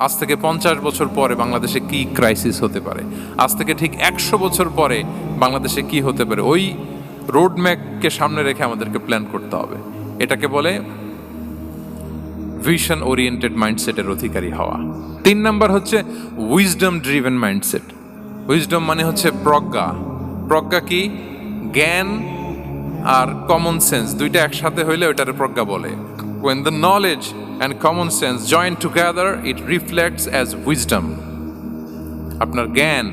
আজ থেকে 50 বছর পরে বাংলাদেশে কি ক্রাইসিস হতে পারে, আজ থেকে ঠিক 100 বছর পরে বাংলাদেশে কি হতে পারে, ওই রোড ম্যাপকে সামনে রেখে আমাদেরকে প্ল্যান করতে হবে। এটাকে বলে ভিশন ওরিয়েন্টেড মাইন্ডসেটের অধিকারী হওয়া। 3 নাম্বার হচ্ছে উইজডম ড্রিভেন মাইন্ডসেট। উইজডম মানে হচ্ছে প্রজ্ঞা। প্রজ্ঞা কি? জ্ঞান আর কমন সেন্স দুইটা একসাথে হইলে ওটারে প্রজ্ঞা বলে। When the knowledge and common sense join together, it reflects as wisdom. আপনার জ্ঞান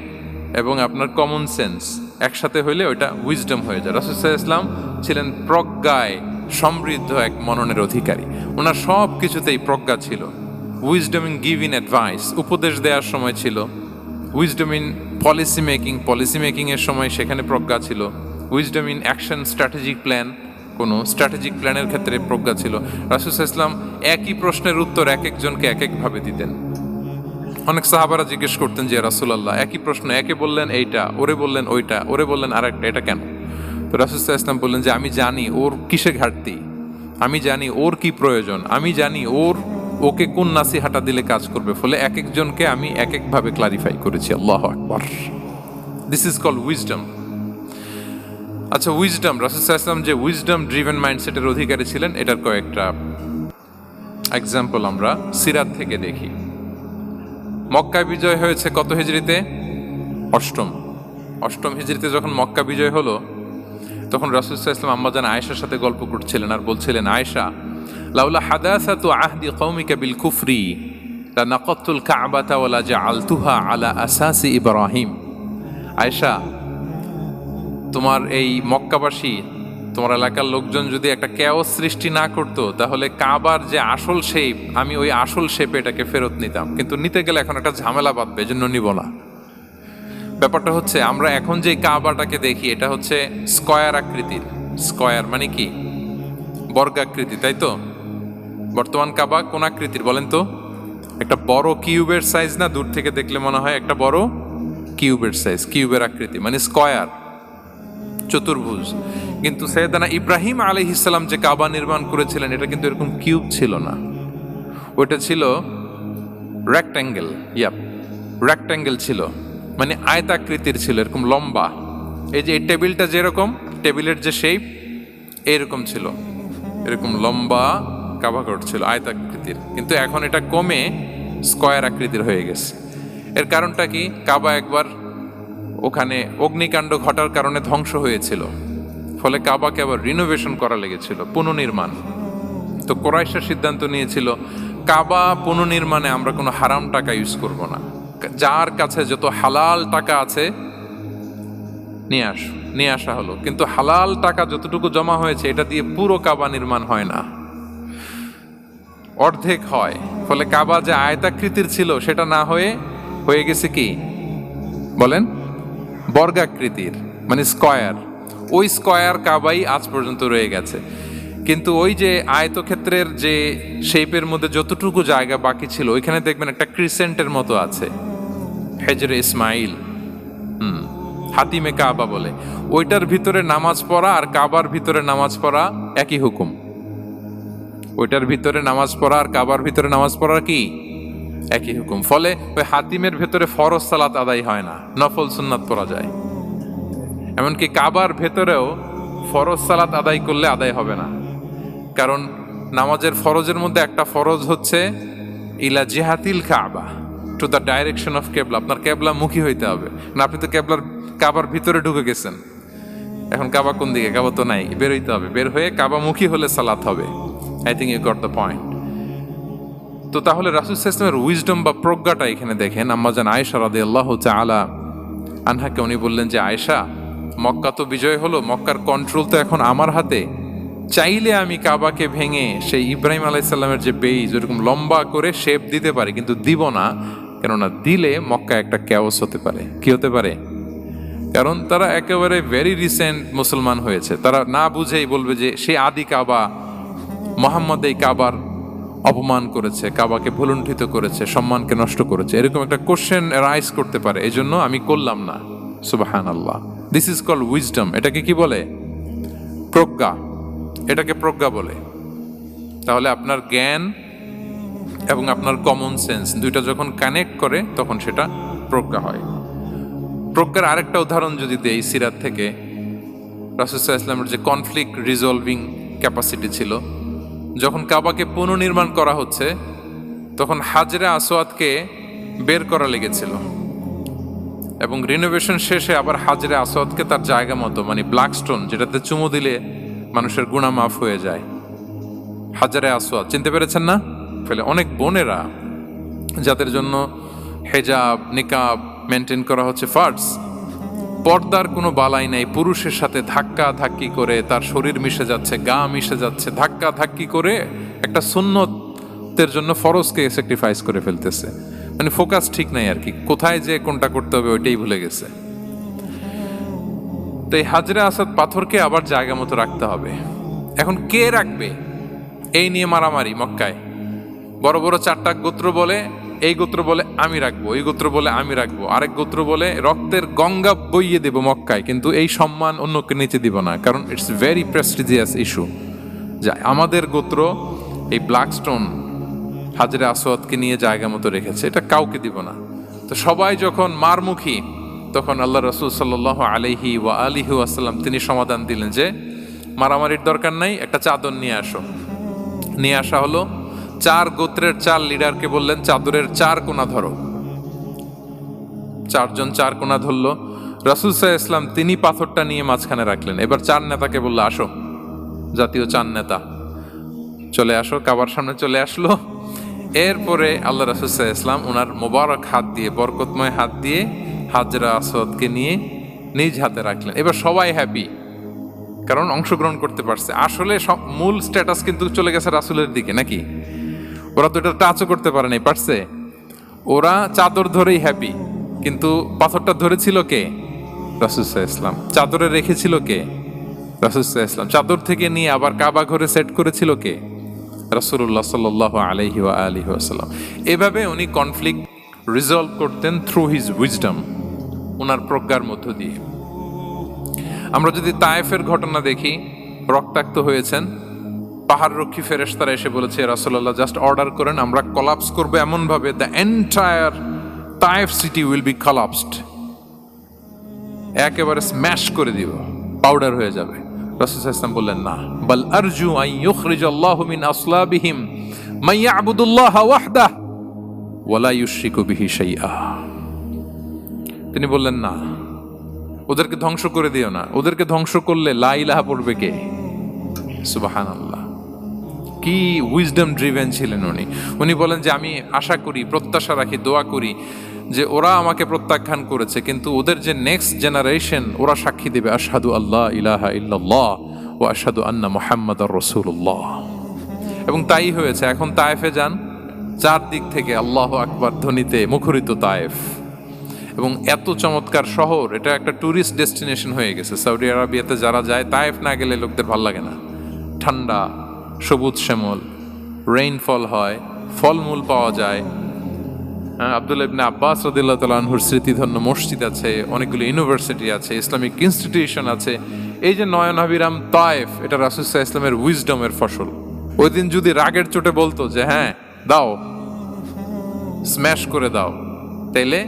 এবং আপনার কমন সেন্স একসাথে হইলে ওইটা উইজডম হয়ে যায়। রাসূল সাল্লাল্লাহু আলাইহি ওয়াসাল্লাম ছিলেন প্রজ্ঞায় সমৃদ্ধ এক মননের অধিকারী। ওনার সব কিছুতেই প্রজ্ঞা ছিল। উইজডম ইন গিভিং অ্যাডভাইস, উপদেশ দেওয়ার সময় ছিল। উইজডম ইন পলিসি মেকিং এর সময় সেখানে প্রজ্ঞা ছিল। Wisdom in action strategic plan, কোনো স্ট্র্যাটেজিক প্ল্যানের ক্ষেত্রে প্রজ্ঞা ছিল। রাসূল সাল্লাল্লাহু আলাইহি ওয়াসাল্লাম একই প্রশ্নের উত্তর এক একজনকে এক একভাবে দিতেন। অনেক সাহাবারা জিজ্ঞেস করতেন যে রাসূলুল্লাহ একই প্রশ্ন, একে বললেন এইটা, ওরে বললেন ওইটা, ওরে বললেন আরেকটা, এটা কেন? তো রাসূল সাল্লাল্লাহু আলাইহি ওয়াসাল্লাম বললেন যে আমি জানি ওর কিসে ঘাটতি, আমি জানি ওর কি প্রয়োজন, আমি জানি ওকে কোন নাসিহাটা দিলে কাজ করবে, ফলে এক একজনকে আমি এক একভাবে ক্লারিফাই করেছি। আল্লাহু আকবার। This is called wisdom. আচ্ছা, উইজডম, রাসূল সাল্লাল্লাহু আলাইহি ওয়াসাল্লাম যে উইজডম ড্রিভেন মাইন্ডসেটের অধিকারী ছিলেন, এটার কয়েকটা এক্সাম্পল আমরা সিরাত থেকে দেখি। মক্কা বিজয় হয়েছে কত হিজরিতে? অষ্টম হিজরিতে যখন মক্কা বিজয় হলো, তখন রাসূল সাল্লাল্লাহু আলাইহি ওয়াসাল্লাম আম্মাজান আয়েশার সাথে গল্প করছিলেন আর বলছিলেন, আয়েশা, লাউলা হাদাসাতু আহদি কওমিকা বিল কুফরি লানাকাতুল কাবাতা ওয়ালা জাআলতুহা আলা আসাসি ইব্রাহিম। আয়েশা, তোমার এই মক্কাবাসী, তোমার এলাকার লোকজন যদি একটা ক্যাওস সৃষ্টি না করতো, তাহলে কাবার যে আসল শেপ, আমি ওই আসল শেপে এটাকে ফেরত নিতাম, কিন্তু নিতে গেলে এখন একটা ঝামেলা বাঁধবে, এজন্য নিব না। ব্যাপারটা হচ্ছে আমরা এখন যে কাবাটাকে দেখি, এটা হচ্ছে স্কয়ার আকৃতির। স্কয়ার মানে কি? বর্গাকৃতি, তাই তো? বর্তমান কাবা কোন আকৃতির বলেন তো? একটা বড় কিউবের সাইজ না? দূর থেকে দেখলে মনে হয় একটা বড় কিউবের সাইজ, কিউবের আকৃতি মানে স্কয়ার, চতুর্ভুজ। কিন্তু সাইয়েদানা ইব্রাহিম আলাইহিস সালাম যে কাবা নির্মাণ করেছিলেন, এটা কিন্তু এরকম কিউব ছিল না, ওটা ছিল রেক্ট্যাঙ্গেল। রেক্ট্যাঙ্গেল ছিল, মানে আয়তাকৃতির ছিল, এরকম লম্বা। এই যে এই টেবিলটা যেরকম, টেবিলের যে শেপ এরকম ছিল, এরকম লম্বা কাবাঘর ছিল আয়তাকৃতির। কিন্তু এখন এটা কমে স্কয়ার আকৃতির হয়ে গেছে। এর কারণটা কি? কাবা একবার ওখানে অগ্নিকাণ্ড ঘটার কারণে ধ্বংস হয়েছিল, ফলে কাবাকে আবার রিনোভেশন করা লেগেছিল, পুনর্নির্মাণ। তো কুরাইশরা সিদ্ধান্ত নিয়েছিল কাবা পুনর্নির্মাণে আমরা কোনো হারাম টাকা ইউজ করব না, যার কাছে যত হালাল টাকা আছে নিয়ে আসা হলো। কিন্তু হালাল টাকা যতটুকু জমা হয়েছে, এটা দিয়ে পুরো কাবা নির্মাণ হয় না, অর্ধেক হয়। ফলে কাবা যে আয়তাকৃতির ছিল সেটা না হয়ে গেছে কি বলেন? বর্গাকৃতির, মানে স্কয়ার। ওই স্কয়ার কাবাই আজ পর্যন্ত রয়ে গেছে। কিন্তু ওই যে আয়তক্ষেত্রের যে শেপের মধ্যে যতটুকু জায়গা বাকি ছিল, ওইখানে দেখবেন একটা ক্রিসেন্টের মতো আছে, হেজরে ইসমাইল, হাতিমে কাবা বলে। ওইটার ভিতরে নামাজ পড়া আর কাবার ভিতরে নামাজ পড়া একই হুকুম। ওইটার ভিতরে নামাজ পড়া আর কাবার ভিতরে নামাজ পড়া কি একই হুকুম। ফলে ওই হাতিমের ভেতরে ফরজ সালাত আদায় হয় না, নফল সুন্নাত পড়া যায়। এমনকি কাবার ভেতরেও ফরজ সালাত আদায় করলে আদায় হবে না, কারণ নামাজের ফরজের মধ্যে একটা ফরজ হচ্ছে ইলা জিহাতিল কাবা, টু দ্য ডাইরেকশন অফ কেবলা। আপনার কেবলা মুখী হইতে হবে না। আপনি তো কাবার ভিতরে ঢুকে গেছেন, এখন কাবা কোন দিকে? কাবা তো নাই, বের হইতে হবে। বের হয়ে কাবা মুখী হলে সালাত হবে। I think you got the point. তো তাহলে রাসূল সাল্লাল্লাহু আলাইহি ওয়াসাল্লামের উইজডম বা প্রজ্ঞাটা এখানে দেখেন। আম্মাজান আয়েশা রাদিয়াল্লাহু তাআলা আনহাকে উনি বললেন যে, আয়েশা, মক্কা তো বিজয় হলো, মক্কার কন্ট্রোল তো এখন আমার হাতে। চাইলে আমি কাবাকে ভেঙে সেই ইব্রাহিম আলাইহিস সালামের যে বেইজ ওরকম লম্বা করে শেপ দিতে পারি, কিন্তু দিব না। কেননা দিলে মক্কা একটা ক্যাওস হতে পারে। কি হতে পারে? কারণ তারা একেবারে ভেরি রিসেন্ট মুসলমান হয়েছে, তারা না বুঝেই বলবে যে সে আদি কাবা, মুহাম্মদ এই কাবার অপমান করেছে, কাবাকে ভুলুণ্ঠিত করেছে, সম্মানকে নষ্ট করেছে, এরকম একটা কোশ্চেন রাইজ করতে পারে। এই জন্য আমি করলাম না। সুবহানাল্লাহ। This is called wisdom. এটাকে কি বলে? প্রজ্ঞা। এটাকে প্রজ্ঞা বলে। তাহলে আপনার জ্ঞান এবং আপনার কমন সেন্স, দুইটা যখন কানেক্ট করে তখন সেটা প্রজ্ঞা হয়। প্রজ্ঞার আরেকটা উদাহরণ যদি দেই সিরাত থেকে, রাসূল সাল্লাল্লাহু আলাইহি ওয়াসাল্লামের যে কনফ্লিক্ট রিজলভিং ক্যাপাসিটি ছিল, যখন কাবাকে পুনর্নির্মাণ করা হচ্ছে তখন হাজরে আসওয়াদকে বের করা লেগেছিল, এবং রিনোভেশন শেষে আবার হাজরে আসওয়াদকে তার জায়গা মতো, মানে ব্ল্যাক স্টোন যেটাতে চুমু দিলে মানুষের গুনাহ মাফ হয়ে যায়, হাজরে আসওয়াদ চিনতে পেরেছেন না? ফলে অনেক বোনেরা যাদের জন্য হেজাব নিকাব মেনটেন করা হচ্ছে ফার্স, পর্দার কোনো বালাই নাই, পুরুষের সাথে ধাক্কা ধাক্কি করে তার শরীর মিশে যাচ্ছে, গা মিশে যাচ্ছে, ধাক্কা ধাক্কি করে একটা সুন্নতের জন্য ফরজকে স্যাক্রিফাইস করে ফেলতেছে। মানে ফোকাস ঠিক নাই আর কি, কোথায় যে কোনটা করতে হবে ওইটাই ভুলে গেছে। তো এই হাজরে আসাদ পাথরকে আবার জায়গা মতো রাখতে হবে। এখন কে রাখবে এই নিয়ে মারামারি মক্কায়। বড় বড় চারটা গোত্র বলে, এই গোত্র বলে আমি রাখবো, এই গোত্র বলে আমি রাখবো, আরেক গোত্র বলে রক্তের গঙ্গা বইয়ে দেব মক্কায়, কিন্তু এই সম্মান অন্যকে নিচে দিব না, কারণ ইটস ভেরি প্রেস্টিজিয়াস ইস্যু যে আমাদের গোত্র এই ব্ল্যাক স্টোন হাজরে আসওয়াদকে নিয়ে জায়গা মতো রেখেছে, এটা কাউকে দিব না। তো সবাই যখন মারমুখী, তখন আল্লাহ রাসূল সাল্লাল্লাহু আলাইহি ওয়া আলিহি ওয়াসাল্লাম তিনি সমাধান দিলেন যে মারামারির দরকার নাই, একটা চাদর নিয়ে আসো। নিয়ে আসা হলো, চার গোত্রের চার লিডারকে বললেন চাদরের চার কোণা ধরো। চারজন চার কোণা ধরলো, রাসূল সাল্লাল্লাহু আলাইহি ওয়াসাল্লাম তিনি পাথরটা নিয়ে মাঝখানে রাখলেন। এবার চার নেতাকে বললো আসো, জাতীয় চার নেতা চলে আসো, কাবার সামনে চলে আসলো। এরপরে আল্লাহ রাসূল সাল্লাল্লাহু আলাইহি ওয়াসাল্লাম ওনার মোবারক হাত দিয়ে, বরকতময় হাত দিয়ে হাজরা আসওয়াদকে নিয়ে নিজ হাতে রাখলেন। এবার সবাই হ্যাপি, কারণ অংশগ্রহণ করতে পারছে। আসলে সব মূল স্ট্যাটাস কিন্তু চলে গেছে রাসূলের দিকে, নাকি? ওরা তো এটা টাচও করতে পারে নাই, পারছে? ওরা চাদর ধরেই হ্যাপি, কিন্তু পাথরটা ধরেছিল কে? রাসূল সাল্লাল্লাহু আলাইহি ওয়াসাল্লাম। চাদরে রেখেছিল কে? রাসূল সাল্লাল্লাহু আলাইহি ওয়াসাল্লাম। চাদর থেকে নিয়ে আবার কাবা ঘরে সেট করেছিল কে? রাসূলুল্লাহ সাল্লাল্লাহু আলাইহি ওয়া আলিহি ওয়াসাল্লাম। এভাবে উনি কনফ্লিক্ট রিজলভ করতেন থ্রু হিজ উইজডম, ওনার প্রজ্ঞার মধ্য দিয়ে। আমরা যদি তায়েফের ঘটনা দেখি, রক্তাক্ত হয়েছেন, পাহাড় রক্ষী ফেরেশতারা এসে বলেছে রাসূলুল্লাহ জাস্ট অর্ডার করেন, আমরা কলাপস করবো এমন ভাবে the entire Taif city will be collapsed, একেবারে স্ম্যাশ করে দিব, পাউডার হয়ে যাবে। রাসূল সাল্লাল্লাহু আলাইহি ওয়াসাল্লাম বললেন না, বাল আরজু আন ইউখরিজাল্লাহু মিন আসলাবিহিম মান ইয়াবুদুল্লাহ ওয়াহদাহু ওয়া লা ইউশরিকু বিহি শাইআ। তিনি বললেন না, ওদেরকে ধ্বংস করে দিও না, ওদেরকে ধ্বংস করলে লা ইলাহা পড়বে কে? সুবহানাল্লাহ, কি উইজডম ড্রিভেন ছিলেন উনি। উনি বলেন যে আমি আশা করি, প্রত্যাশা রাখি, দোয়া করি যে ওরা আমাকে প্রত্যাখ্যান করেছে, কিন্তু ওদের যে নেক্সট জেনারেশন ওরা সাক্ষী দেবে আশহাদু আল্লাহ ইলাহা ইল্লাল্লাহ ওয়া আশহাদু আন্না মুহাম্মাদার রাসূলুল্লাহ। এবং তাই হয়েছে। এখন তায়েফে যান, চারদিক থেকে আল্লাহু আকবার ধ্বনিতে মুখরিত তায়েফ, এবং এত চমৎকার শহর, এটা একটা ট্যুরিস্ট ডেস্টিনেশন হয়ে গেছে। সৌদি আরবিয়াতে যারা যায়, তায়েফ না গেলে লোকদের ভাল লাগে না। ঠান্ডা, সবুজ শ্যামল, রেইনফল হয়, ফলমূল পাওয়া যায়। আব্দুল্লাহ ইবনে আব্বাস রাদিয়াল্লাহু তাআলা আনহুর স্মৃতিধন্য মসজিদ আছে, অনেকগুলো ইউনিভার্সিটি আছে, ইসলামিক ইনস্টিটিউশন আছে। এই যে নয়নাভিরাম তায়েফ, এটা রাসূল সাল্লাল্লাহু আলাইহি ওয়াসাল্লামের উইজডমের ফসল। ওই দিন যদি রাগের চোটে বলতো যে হ্যাঁ দাও, স্ম্যাশ করে দাও, তাইলে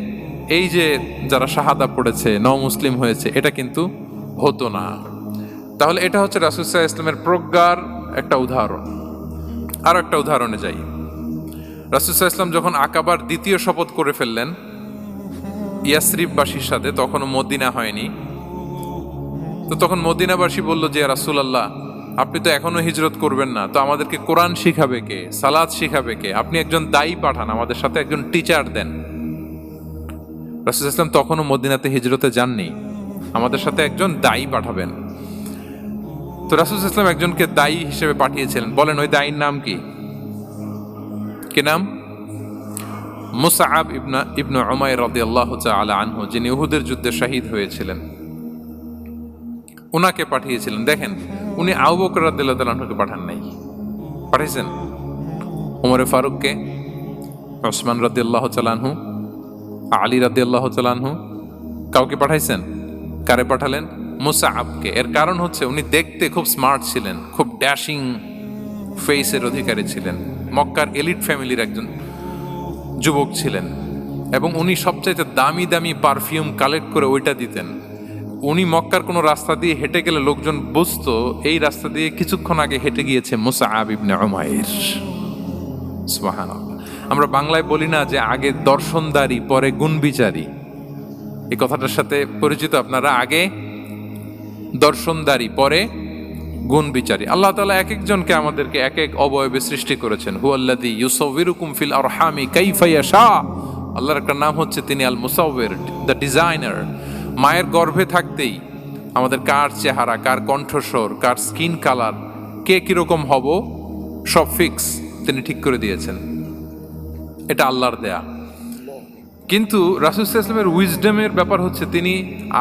এই যে যারা শাহাদা পড়েছে, মুসলিম হয়েছে, এটা কিন্তু হতো না। তাহলে এটা হচ্ছে রাসূল সাল্লাল্লাহু আলাইহি ওয়াসাল্লামের প্রজ্ঞার একটা উদাহরণ। আরো একটা উদাহরণে যাই। রাসূল সাল্লাল্লাহু আলাইহি ওয়াসাল্লাম যখন আকাবার দ্বিতীয় শপথ করে ফেললেন ইয়াসরিববাসীর সাথে, তখনও মদিনা হয়নি। তো তখন মদিনাবাসী বলল যে রাসূলুল্লাহ, আপনি তো এখনো হিজরত করবেন না, তো আমাদেরকে কোরআন শিখাবে কে, সালাত শিখাবে কে? আপনি একজন দায়ী পাঠান, আমাদের সাথে একজন টিচার দেন। রাসূল সাল্লাল্লাহু আলাইহি ওয়াসাল্লাম তখনও মদিনাতে হিজরতে যাননি, আমাদের সাথে একজন দায়ী পাঠাবেন। তো রাসূল সাল্লাল্লাহু আলাইহি ওয়াসাল্লাম একজনকে দায়ী হিসেবে পাঠিয়েছিলেন। বলেন ওই দায়ীর নাম কি? কি নাম? মুসআব ইবনে উমাইর রাদিয়াল্লাহু তাআলা আনহু, যিনি উহুদের যুদ্ধে শহীদ হয়েছিলেন, উনাকে পাঠিয়েছিলেন। দেখেন, উনি আবু বকর রাদিয়াল্লাহু তাআলা আনহুকে পাঠান নাই, পাঠিয়েছেন ওমর ফারুককে, ওসমান রাদিয়াল্লাহু তাআলা আনহু, আলী রাদিয়াল্লাহু তাআলা আনহু, কাউকে পাঠাইছেন? কারে পাঠালেন? মুসআবকে। এর কারণ হচ্ছে উনি দেখতে খুব স্মার্ট ছিলেন, খুব ড্যাশিং ফেসের অধিকারী ছিলেন, মক্কার এলিট ফ্যামিলির একজন যুবক ছিলেন, এবং উনি সবচাইতে দামি দামি পারফিউম কালেক্ট করে ওইটা দিতেন। উনি মক্কার কোনো রাস্তা দিয়ে হেঁটে গেলে লোকজন বুঝতো এই রাস্তা দিয়ে কিছুক্ষণ আগে হেঁটে গিয়েছে মুসআব ইবনে উমাইর। সুবহানাল্লাহ। আমরা বাংলায় বলি না যে আগে দর্শনদারি পরে গুণবিচারী, এই কথাটার সাথে পরিচিত আপনারা? আগে দর্শনদারি পরে গুণ বিচারী। আল্লাহ তাআলা এক একজনকে আমাদেরকে এক এক অবয়বে সৃষ্টি করেছেন। হুয়াল্লাযী ইউসাউবিরুকুম ফিল আরহামি কাইফা ইয়াশা। আল্লাহর একটা নাম হচ্ছে তিনি আল মুসাউবির, দ্য ডিজাইনার। মায়ের গর্ভে থাকতেই আমাদের কার চেহারা, কার কণ্ঠস্বর, কার স্কিন কালার, কে কিরকম হব সব ফিক্স তিনি ঠিক করে দিয়েছেন। এটা আল্লাহর দেয়া। কিন্তু রাসূল সাল্লাল্লাহু আলাইহি ওয়াসাল্লামের উইজডমের ব্যাপার হচ্ছে তিনি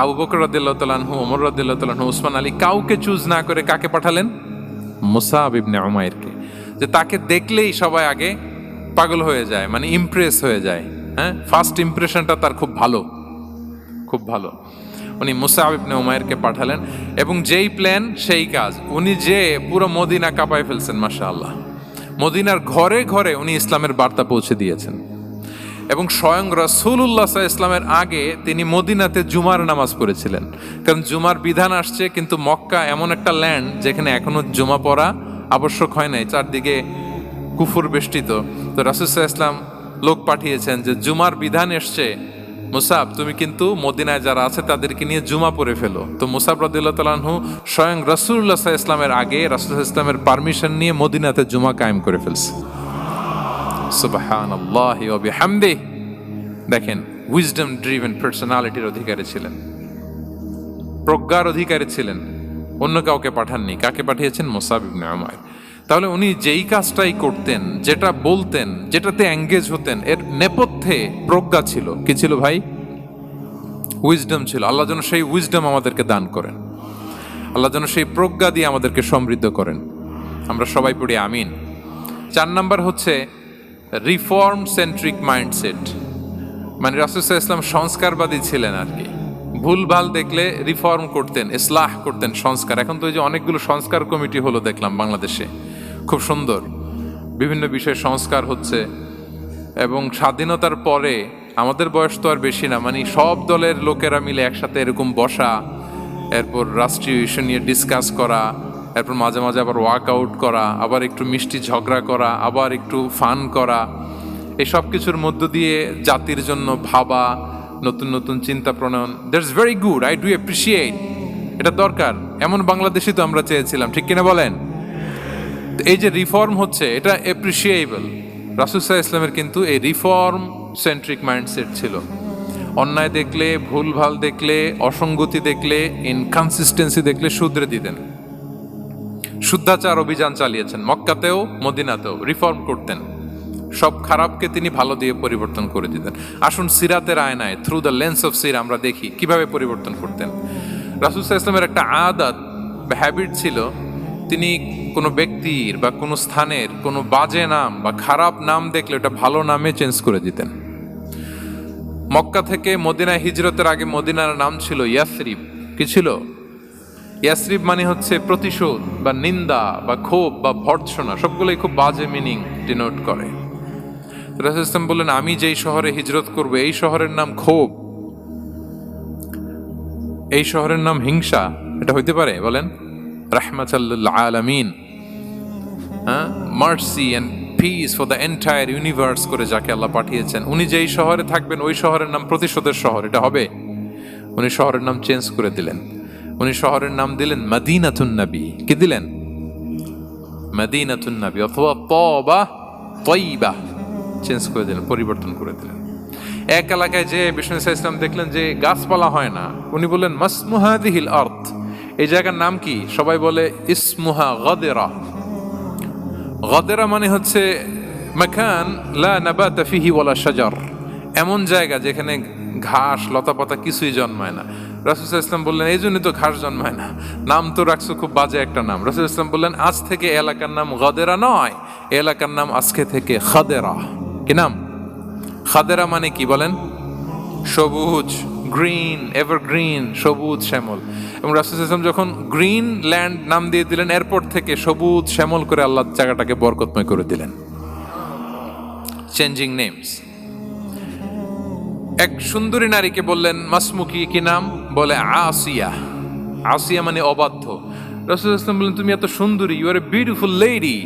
আবু বকর রাদিয়াল্লাহু তাআলা আনহু, ওমর রাদিয়াল্লাহু তাআলা আনহু, ওসমান আলী কাউকে চুজ না করে কাকে পাঠালেন? মুসআব ইবনে উমাইরকে। যে তাকে দেখলেই সবাই আগে পাগল হয়ে যায়, মানে ইমপ্রেস হয়ে যায়। হ্যাঁ, ফার্স্ট ইমপ্রেশনটা তার খুব ভালো, খুব ভালো। উনি মুসআব ইবনে উমাইরকে পাঠালেন এবং যেই প্ল্যান সেই কাজ। উনি যে পুরো মদিনা কাঁপায় ফেলছেন মাশাআল্লাহ। মদিনার ঘরে ঘরে উনি ইসলামের বার্তা পৌঁছে দিয়েছেন এবং স্বয়ং রাসূলুল্লাহ সাল্লাল্লাহু আলাইহি ওয়াসাল্লামের আগে তিনি মদিনাতে জুমার নামাজ পড়েছিলেন। কারণ জুমার বিধান আসছে, কিন্তু মক্কা এমন একটা ল্যান্ড যেখানে এখনো জুমা পড়া আবশ্যক হয় নাই, চারদিকে কুফর বেষ্টিত। তো রাসূল সাল্লাল্লাহু আলাইহি ওয়াসাল্লাম লোক পাঠিয়েছেন যে জুমার বিধান এসছে, মুসাব তুমি কিন্তু মদিনায় যারা আছে তাদেরকে নিয়ে জুমা পড়ে ফেলো। তো মুসাব রাদিয়াল্লাহু তাআলা আনহু স্বয়ং রাসূলুল্লাহ সাল্লাল্লাহু আলাইহি ওয়াসাল্লামের আগে রাসূল সাল্লাল্লাহু আলাইহি ওয়াসাল্লামের পারমিশন নিয়ে মদিনাতে জুমা কায়েম করে ফেলছে। সুবহানাল্লাহি ওয়া বিহামদিহি। দেখেন, উইজডম ড্রিভেন পার্সোনালিটির অধিকারী ছিলেন, প্রজ্ঞার অধিকারী ছিলেন, অন্য কাউকে পাঠাননি। কাকে পাঠিয়েছেন? মুসআব ইবনে উমাইর। তাহলে উনি যেই কাজটাই করতেন, যেটা বলতেন, যেটাতে এঙ্গেজ হতেন, এর নেপথ্যে প্রজ্ঞা ছিল। কি ছিল ভাই? উইজডম ছিল। আল্লাহ যেন সেই উইজডম আমাদেরকে দান করেন, আল্লাহ যেন সেই প্রজ্ঞা দিয়ে আমাদেরকে সমৃদ্ধ করেন। আমরা সবাই পড়ি আমিন। 4 নাম্বার হচ্ছে রিফর্ম সেন্ট্রিক মাইন্ডসেট। মানে রাসূল সাল্লাল্লাহু আলাইহি ওয়াসাল্লাম সংস্কারবাদী ছিলেন আর কি। ভুলভাল দেখলে রিফর্ম করতেন, ইসলাহ করতেন, সংস্কার। এখন তো ওই যে অনেকগুলো সংস্কার কমিটি হলো দেখলাম বাংলাদেশে, খুব সুন্দর বিভিন্ন বিষয়ে সংস্কার হচ্ছে। এবং স্বাধীনতার পরে আমাদের বয়স তো আর বেশি না, মানে সব দলের লোকেরা মিলে একসাথে এরকম বসা, এরপর রাষ্ট্রীয় ইস্যু নিয়ে ডিসকাস করা, এরপর মাঝে মাঝে আবার ওয়ার্কআউট করা, আবার একটু মিষ্টি ঝগড়া করা, আবার একটু ফান করা, এই সব কিছুর মধ্য দিয়ে জাতির জন্য ভাবা, নতুন নতুন চিন্তা প্রণয়ন। That's very good, I do appreciate. এটা দরকার। এমন বাংলাদেশই তো আমরা চেয়েছিলাম, ঠিক কিনা বলেন? এই যে রিফর্ম হচ্ছে, এটা অ্যাপ্রিসিয়েবল। রাসূল সাল্লাল্লাহু আলাইহি ওয়াসাল্লামের কিন্তু এই রিফর্ম সেন্ট্রিক মাইন্ডসেট ছিল। অন্যায় দেখলে, ভুলভাল দেখলে, অসঙ্গতি দেখলে, ইনকনসিস্টেন্সি দেখলে শুধরে দিতেন। শুদ্ধাচার অভিযান চালিয়েছেন মক্কাতেও মদিনাতেও, রিফর্ম করতেন। সব খারাপকে তিনি ভালো দিয়ে পরিবর্তন করে দিতেন। আসুন সিরাতের আয়নায়, থ্রু দ্য লেন্স অফ সিরা, আমরা দেখি কিভাবে পরিবর্তন করতেন। রাসূল সাল্লাল্লাহু আলাইহি ওয়াসাল্লামের একটা আদত বা হ্যাবিট ছিল, তিনি কোনো ব্যক্তির বা কোনো স্থানের কোনো বাজে নাম বা খারাপ নাম দেখলে ওটা ভালো নামে চেঞ্জ করে দিতেন। মক্কা থেকে মদিনায় হিজরতের আগে মদিনার নাম ছিল ইয়াসরিব। কি ছিল? ইয়াসরিব মানে হচ্ছে প্রতিশোধ বা নিন্দা বা ক্ষোভ বা ভর্ৎসনা, সবগুলোই খুব বাজে মিনিং ডিনোট করে। রাসূল সাল্লাল্লাহু আলাইহি ওয়াসাল্লাম বললেন, আমি যেই শহরে হিজরত করব এই শহরের নাম ক্ষোভ, এই শহরের নাম হিংসা, এটা হইতে পারে? বলেন। রাহমাতাল লিল আলামিন, mercy and peace for the entire universe করে যাকে আল্লাহ পাঠিয়েছেন, উনি যেই শহরে থাকবেন ওই শহরের নাম প্রতিশোধের শহর, এটা হবে? উনি শহরের নাম চেঞ্জ করে দিলেন। উনি শহরের নাম দিলেন মদিনাতুন নবী। কি দিলেন? মদিনাতুন নবী, অথবা তওবা তয়্যিবা, চেঞ্জ করে দিলেন, পরিবর্তন করে দিলেন। এক এলাকায় যে বিষ্ণু সাল্লাল্লাহু আলাইহি ওয়াসাল্লাম দেখলেন যে গাছপালা হয় না, উনি বললেন মাসমু হাযিহিল আরদ, এই জায়গার নাম কি? সবাই বলে ইসমুহা গাদেরা। গাদেরা মানে হচ্ছে মাকান লা নাবাতা ফিহি ওয়ালা শাজার, এমন জায়গা যেখানে ঘাস লতাপাতা কিছুই জন্মায় না। রাসূল সাল্লাল্লাহু আলাইহি ওয়াসাল্লাম বললেন, এই জন্যই তো ঘাস জন্মায় না, নাম তো রাখছো খুব বাজে একটা নাম। রাসূল সাল্লাল্লাহু আলাইহি ওয়াসাল্লাম বললেন, আজ থেকে এলাকার নাম গাদেরা নয়, এলাকার নাম আজকে থেকে খাদেরা। কি নাম? খাদেরা মানে কি বলেন? সবুজ, গ্রিন, এভারগ্রিন, সবুজ শ্যামল। এবং রাসূল সাল্লাল্লাহু আলাইহি ওয়াসাল্লাম যখন গ্রিন ল্যান্ড নাম দিয়ে দিলেন, এরপর থেকে সবুজ শ্যামল করে আল্লাহ জায়গাটাকে বরকতময় করে দিলেন। Changing names. এক সুন্দরী নারীকে বললেন মাসমুকি, কি নাম? বলে আসিয়া। আসিয়া মানে অবাধ্য। রাসূলুল্লাহ সাল্লাল্লাহু আলাইহি ওয়াসাল্লাম বললেন তুমি এত সুন্দরী, you are a beautiful lady,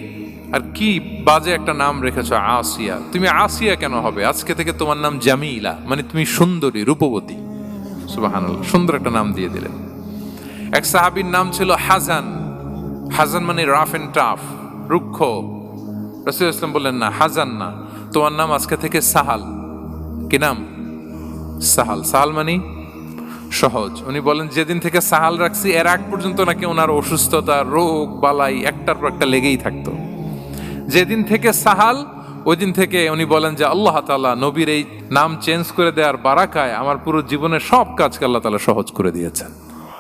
আর কি বাজে একটা নাম রেখেছো আসিয়া। তুমি আসিয়া কেন হবে? আজকে থেকে তোমার নাম জামিলা, মানে তুমি সুন্দরী, রূপবতী। সুবহানাল্লাহ, সুন্দর একটা নাম দিয়ে দিলেন। এক সাহাবীর নাম ছিল হাজান। হাজান মানে রাফ এন্ড টাফ, রুক্ষ। রাসূলুল্লাহ সাল্লাল্লাহু আলাইহি ওয়াসাল্লাম বললেন না, হাজান না, তোমার নাম আজকে থেকে সাহাল। কি নাম? সাহাল। সাহাল মানে সহজ। উনি বলেন যেদিন থেকে সাহাল রাখছি এর আগ পর্যন্ত নাকি ওনার অসুস্থতা, রোগ বালাই একটার পর একটা লেগেই থাকতো। যেদিন থেকে সাহাল, ওই দিন থেকে উনি বলেন যে আল্লাহ তাআলা নবীর এই নাম চেঞ্জ করে দেওয়ার বারাকায় আমার পুরো জীবনের সব কাজকে আল্লাহ তাআলা সহজ করে দিয়েছেন।